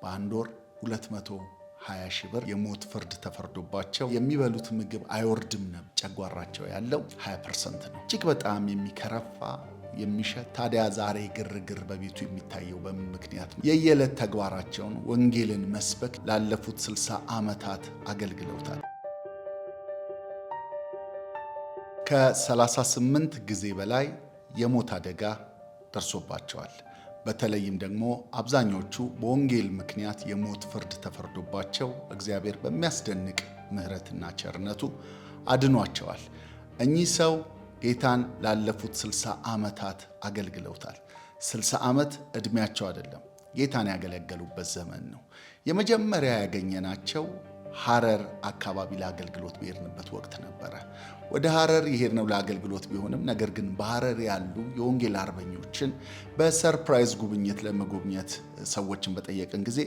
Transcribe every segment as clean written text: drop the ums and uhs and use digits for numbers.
በአንድ ወር 220 ሺህ ብር የሞት ፍርድ ተፈርዶባቸው የሚበሉት ምግብ አይወርድም ነበር። ጨጓራቸው ያለው 20% ነው። እጅግ በጣም የሚከረፋ የሚሸት። ታዲያ ዛሬ ግርግር በቤቱ የሚታየው በምን ምክንያት ነው? የየዕለት ተግባራቸውን ወንጌልን መስበክ ላለፉት 60 ዓመታት አገልግለውታል። ከ38 ጊዜ በላይ የሞት አደጋ ደርሶባቸዋል። በተለይም ደግሞ አብዛኞቹ በወንጌል ምክንያት የሞት ፍርድ ተፈርዶባቸው እግዚአብሔር በሚያስደንቅ ምሕረትና ቸርነቱ አድኗቸዋል። እኚህ ሰው ጌታን ላለፉት 60 ዓመታት አገልግለውታል። 60 ዓመት ዕድሜያቸው አይደለም፣ ጌታን ያገለገሉበት ዘመን ነው። የመጀመሪያ ያገኘናቸው ሐረር አካባቢ ለአገልግሎት በሄድንበት ወቅት ነበረ። ወደ ሐረር የሄድነው ለአገልግሎት ቢሆንም ነገር ግን በሐረር ያሉ የወንጌል አርበኞችን በሰርፕራይዝ ጉብኝት ለመጎብኘት ሰዎችን በጠየቅን ጊዜ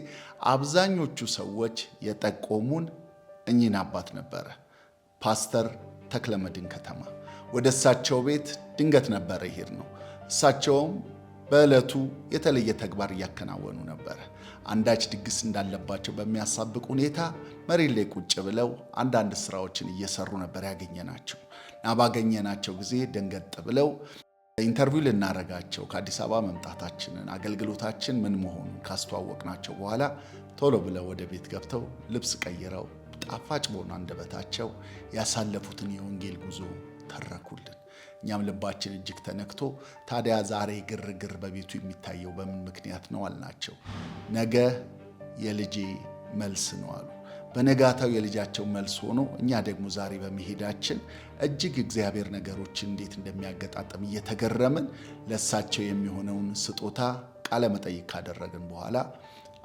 አብዛኞቹ ሰዎች የጠቆሙን እኚህን አባት ነበረ፣ ፓስተር ተክለመድን ከተማ። ወደ እሳቸው ቤት ድንገት ነበረ የሄድነው። እሳቸውም በዕለቱ የተለየ ተግባር እያከናወኑ ነበረ። አንዳች ድግስ እንዳለባቸው በሚያሳብቅ ሁኔታ መሬት ላይ ቁጭ ብለው አንዳንድ ስራዎችን እየሰሩ ነበር ያገኘናቸው እና ባገኘናቸው ጊዜ ደንገጥ ብለው ኢንተርቪው ልናረጋቸው ከአዲስ አበባ መምጣታችንን አገልግሎታችን ምን መሆኑን ካስተዋወቅናቸው በኋላ ቶሎ ብለው ወደ ቤት ገብተው ልብስ ቀይረው ጣፋጭ በሆነ አንደበታቸው ያሳለፉትን የወንጌል ጉዞ ተረኩልን። እኛም ልባችን እጅግ ተነክቶ ታዲያ ዛሬ ግርግር በቤቱ የሚታየው በምን ምክንያት ነው አልናቸው። ነገ የልጄ መልስ ነው አሉ። በነጋታው የልጃቸው መልስ ሆኖ እኛ ደግሞ ዛሬ በመሄዳችን እጅግ እግዚአብሔር ነገሮችን እንዴት እንደሚያገጣጥም እየተገረምን ለእሳቸው የሚሆነውን ስጦታ ቃለ መጠይቅ ካደረግን በኋላ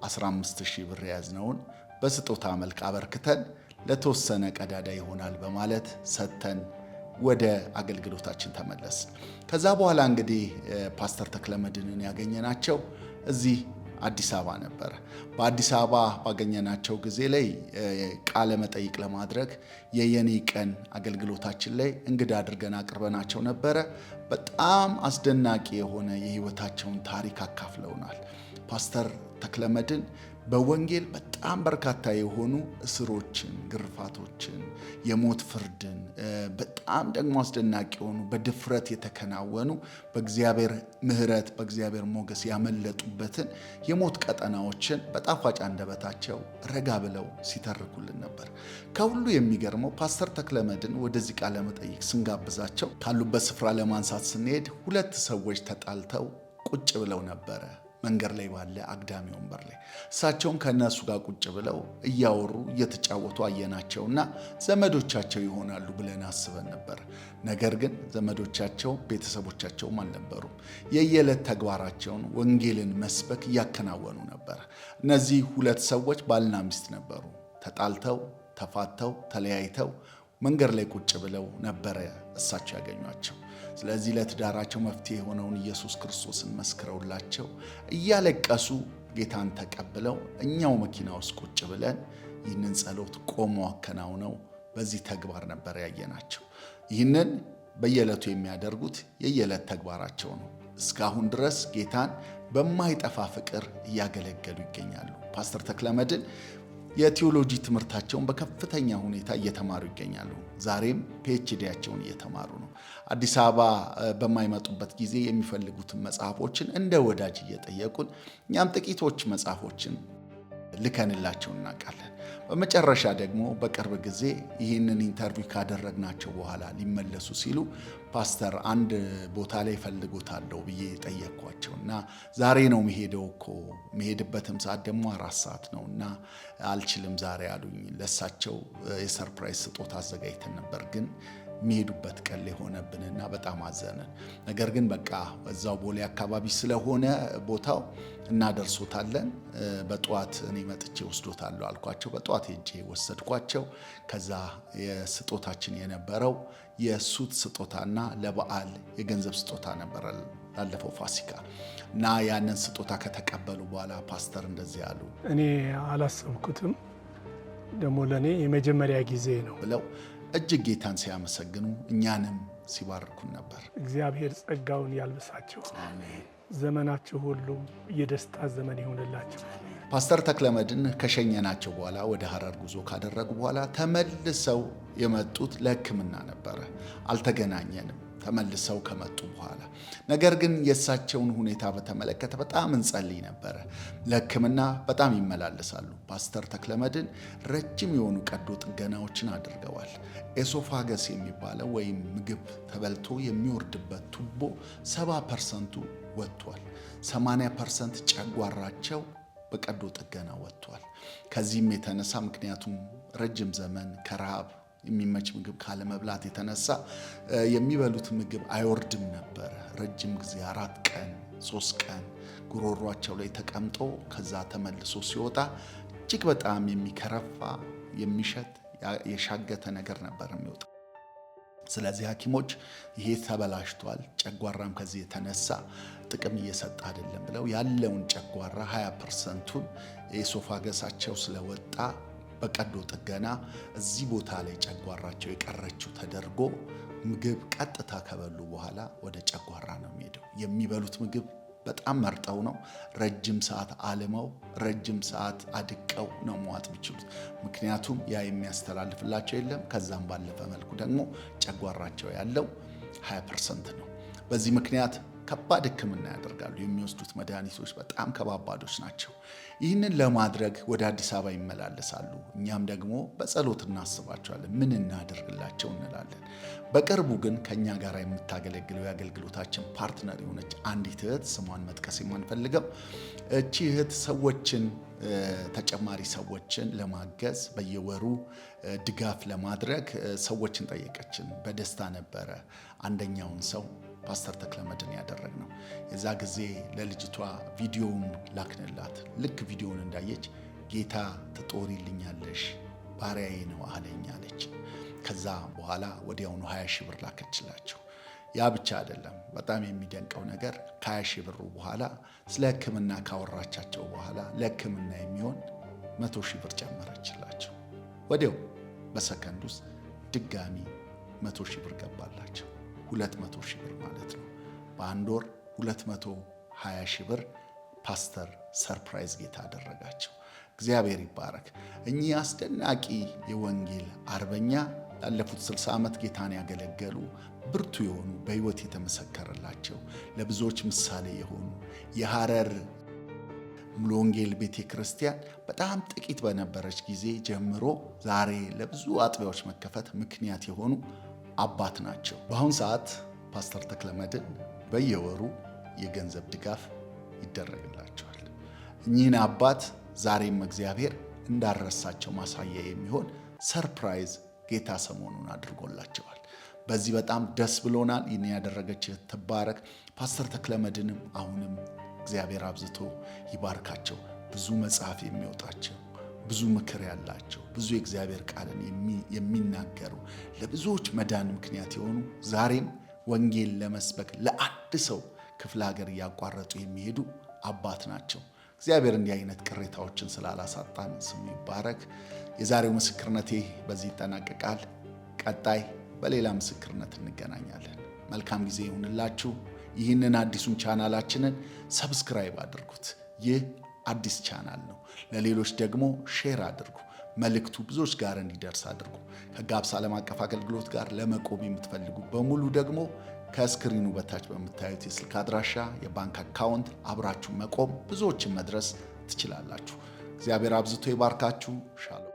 15,000 ብር የያዝነውን በስጦታ መልክ አበርክተን ለተወሰነ ቀዳዳ ይሆናል በማለት ሰጥተን ወደ አገልግሎታችን ተመለስ። ከዛ በኋላ እንግዲህ ፓስተር ተክለመድንን ያገኘናቸው እዚህ አዲስ አበባ ነበረ። በአዲስ አበባ ባገኘናቸው ጊዜ ላይ ቃለ መጠይቅ ለማድረግ የየኔ ቀን አገልግሎታችን ላይ እንግዳ አድርገን አቅርበናቸው ነበረ። በጣም አስደናቂ የሆነ የህይወታቸውን ታሪክ አካፍለውናል። ፓስተር ተክለመድን በወንጌል በጣም በርካታ የሆኑ እስሮችን፣ ግርፋቶችን፣ የሞት ፍርድን በጣም ደግሞ አስደናቂ የሆኑ በድፍረት የተከናወኑ በእግዚአብሔር ምሕረት በእግዚአብሔር ሞገስ ያመለጡበትን የሞት ቀጠናዎችን በጣፋጭ አንደበታቸው ረጋ ብለው ሲተርኩልን ነበር። ከሁሉ የሚገርመው ፓስተር ተክለመድን ወደዚህ ቃለ መጠይቅ ስንጋብዛቸው ካሉበት ስፍራ ለማንሳት ስንሄድ 2 ሰዎች ተጣልተው ቁጭ ብለው ነበረ መንገድ ላይ ባለ አግዳሚ ወንበር ላይ። እሳቸውም ከነሱ ጋር ቁጭ ብለው እያወሩ እየተጫወቱ አየናቸውና ዘመዶቻቸው ይሆናሉ ብለን አስበን ነበር። ነገር ግን ዘመዶቻቸው ቤተሰቦቻቸውም አልነበሩም። የየዕለት ተግባራቸውን ወንጌልን መስበክ እያከናወኑ ነበር። እነዚህ 2 ሰዎች ባልና ሚስት ነበሩ። ተጣልተው ተፋተው ተለያይተው መንገድ ላይ ቁጭ ብለው ነበረ እሳቸው ያገኟቸው። ስለዚህ ለትዳራቸው መፍትሄ የሆነውን ኢየሱስ ክርስቶስን መስክረውላቸው እያለቀሱ ጌታን ተቀብለው እኛው መኪና ውስጥ ቁጭ ብለን ይህንን ጸሎት ቆመው አከናውነው በዚህ ተግባር ነበር ያየናቸው። ይህንን በየዕለቱ የሚያደርጉት የየዕለት ተግባራቸው ነው። እስካሁን ድረስ ጌታን በማይጠፋ ፍቅር እያገለገሉ ይገኛሉ። ፓስተር ተክለመድን የቲዮሎጂ ትምህርታቸውን በከፍተኛ ሁኔታ እየተማሩ ይገኛሉ። ዛሬም ፒኤችዲያቸውን እየተማሩ ነው። አዲስ አበባ በማይመጡበት ጊዜ የሚፈልጉትን መጽሐፎችን እንደ ወዳጅ እየጠየቁን እኛም ጥቂቶች መጽሐፎችን ልከንላቸው እናውቃለን። በመጨረሻ ደግሞ በቅርብ ጊዜ ይህንን ኢንተርቪው ካደረግናቸው በኋላ ሊመለሱ ሲሉ ፓስተር አንድ ቦታ ላይ ፈልጎታለሁ ብዬ ጠየቅኳቸው እና ዛሬ ነው መሄደው እኮ መሄድበትም ሰዓት ደግሞ 4 ሰዓት ነው እና አልችልም ዛሬ አሉኝ። ለሳቸው የሰርፕራይዝ ስጦታ አዘጋጅተን ነበር ግን የሚሄዱበት ቀን ላይ ሆነብንና በጣም አዘንን። ነገር ግን በቃ እዛው ቦሌ አካባቢ ስለሆነ ቦታው እናደርሶታለን፣ በጠዋት እኔ መጥቼ ወስዶታለሁ አልኳቸው። በጠዋት ሄጄ ወሰድኳቸው። ከዛ የስጦታችን የነበረው የሱት ስጦታና ለበዓል የገንዘብ ስጦታ ነበረ ላለፈው ፋሲካ እና ያንን ስጦታ ከተቀበሉ በኋላ ፓስተር እንደዚህ አሉ። እኔ አላሰብኩትም፣ ደግሞ ለእኔ የመጀመሪያ ጊዜ ነው ብለው እጅግ ጌታን ሲያመሰግኑ እኛንም ሲባርኩን ነበር። እግዚአብሔር ጸጋውን ያልብሳቸው፣ ዘመናችሁ ሁሉ የደስታ ዘመን ይሆንላቸው። ፓስተር ተክለመድን ከሸኘናቸው በኋላ ወደ ሐረር ጉዞ ካደረጉ በኋላ ተመልሰው የመጡት ለሕክምና ነበረ። አልተገናኘንም ተመልሰው ከመጡ በኋላ። ነገር ግን የእሳቸውን ሁኔታ በተመለከተ በጣም እንጸልይ ነበረ። ለሕክምና በጣም ይመላለሳሉ። ፓስተር ተክለመድን ረጅም የሆኑ ቀዶ ጥገናዎችን አድርገዋል። ኤሶፋገስ የሚባለው ወይም ምግብ ተበልቶ የሚወርድበት ቱቦ 70% ወጥቷል። 80% ጨጓራቸው በቀዶ ጥገና ወጥቷል። ከዚህም የተነሳ ምክንያቱም ረጅም ዘመን ከረሃብ የሚመች ምግብ ካለመብላት የተነሳ የሚበሉት ምግብ አይወርድም ነበር። ረጅም ጊዜ 4 ቀን 3 ቀን ጉሮሯቸው ላይ ተቀምጦ ከዛ ተመልሶ ሲወጣ እጅግ በጣም የሚከረፋ የሚሸት የሻገተ ነገር ነበር የሚወጣ። ስለዚህ ሐኪሞች ይሄ ተበላሽቷል፣ ጨጓራም ከዚህ የተነሳ ጥቅም እየሰጠ አይደለም ብለው ያለውን ጨጓራ 20%ቱን የኤሶፋገሳቸው ስለወጣ በቀዶ ጥገና እዚህ ቦታ ላይ ጨጓራቸው የቀረችው ተደርጎ ምግብ ቀጥታ ከበሉ በኋላ ወደ ጨጓራ ነው የሚሄደው። የሚበሉት ምግብ በጣም መርጠው ነው። ረጅም ሰዓት አልመው ረጅም ሰዓት አድቀው ነው መዋጥ የሚችሉት። ምክንያቱም ያ የሚያስተላልፍላቸው የለም። ከዛም ባለፈ መልኩ ደግሞ ጨጓራቸው ያለው 20% ነው። በዚህ ምክንያት ከባድ ሕክምና ያደርጋሉ። የሚወስዱት መድኃኒቶች በጣም ከባባዶች ናቸው። ይህንን ለማድረግ ወደ አዲስ አበባ ይመላለሳሉ። እኛም ደግሞ በጸሎት እናስባቸዋለን። ምን እናደርግላቸው እንላለን። በቅርቡ ግን ከኛ ጋር የምታገለግለው የአገልግሎታችን ፓርትነር የሆነች አንዲት እህት፣ ስሟን መጥቀስ የማንፈልገው እቺ እህት ተጨማሪ ሰዎችን ለማገዝ በየወሩ ድጋፍ ለማድረግ ሰዎችን ጠየቀችን። በደስታ ነበረ አንደኛውን ሰው ፓስተር ተክለመድን ያደረግነው። የዛ ጊዜ ለልጅቷ ቪዲዮውን ላክንላት። ልክ ቪዲዮውን እንዳየች ጌታ ትጦሪልኛለሽ ባሪያዬ ነው አለኝ አለች። ከዛ በኋላ ወዲያውኑ 20 ሺህ ብር ላከችላቸው። ያ ብቻ አይደለም። በጣም የሚደንቀው ነገር ከ20 ሺህ ብሩ በኋላ ስለ ሕክምና ካወራቻቸው በኋላ ለሕክምና የሚሆን 100 ሺህ ብር ጨመረችላቸው። ወዲያው በሰከንድ ውስጥ ድጋሚ 100 ሺህ ብር ገባላቸው። 200 ሺህ ብር ማለት ነው። በአንድ ወር 220 ሺህ ብር ፓስተር ሰርፕራይዝ ጌታ አደረጋቸው። እግዚአብሔር ይባረክ። እኚህ አስደናቂ የወንጌል አርበኛ ላለፉት 60 ዓመት ጌታን ያገለገሉ ብርቱ የሆኑ በሕይወት የተመሰከረላቸው ለብዙዎች ምሳሌ የሆኑ የሐረር ሙሉ ወንጌል ቤተ ክርስቲያን በጣም ጥቂት በነበረች ጊዜ ጀምሮ ዛሬ ለብዙ አጥቢያዎች መከፈት ምክንያት የሆኑ አባት ናቸው። በአሁን ሰዓት ፓስተር ተክለመድን በየወሩ የገንዘብ ድጋፍ ይደረግላቸዋል። እኚህን አባት ዛሬም እግዚአብሔር እንዳረሳቸው ማሳያ የሚሆን ሰርፕራይዝ ጌታ ሰሞኑን አድርጎላቸዋል። በዚህ በጣም ደስ ብሎናል። ይህን ያደረገች ትባረክ። ፓስተር ተክለመድንም አሁንም እግዚአብሔር አብዝቶ ይባርካቸው። ብዙ መጽሐፍ የሚወጣቸው ብዙ ምክር ያላቸው ብዙ የእግዚአብሔር ቃልን የሚናገሩ ለብዙዎች መዳን ምክንያት የሆኑ ዛሬም ወንጌል ለመስበክ ለአንድ ሰው ክፍለ ሀገር እያቋረጡ የሚሄዱ አባት ናቸው። እግዚአብሔር እንዲህ አይነት ቅሬታዎችን ስላላሳጣን ስሙ ይባረክ። የዛሬው ምስክርነቴ በዚህ ይጠናቀቃል። ቀጣይ በሌላ ምስክርነት እንገናኛለን። መልካም ጊዜ ይሁንላችሁ። ይህንን አዲሱን ቻናላችንን ሰብስክራይብ አድርጉት። ይህ አዲስ ቻናል ነው። ለሌሎች ደግሞ ሼር አድርጉ። መልእክቱ ብዙዎች ጋር እንዲደርስ አድርጉ። ከጋብስ ዓለም አቀፍ አገልግሎት ጋር ለመቆም የምትፈልጉ በሙሉ ደግሞ ከስክሪኑ በታች በምታዩት የስልክ አድራሻ የባንክ አካውንት አብራችሁ መቆም ብዙዎችን መድረስ ትችላላችሁ። እግዚአብሔር አብዝቶ ይባርካችሁ። ሻሎም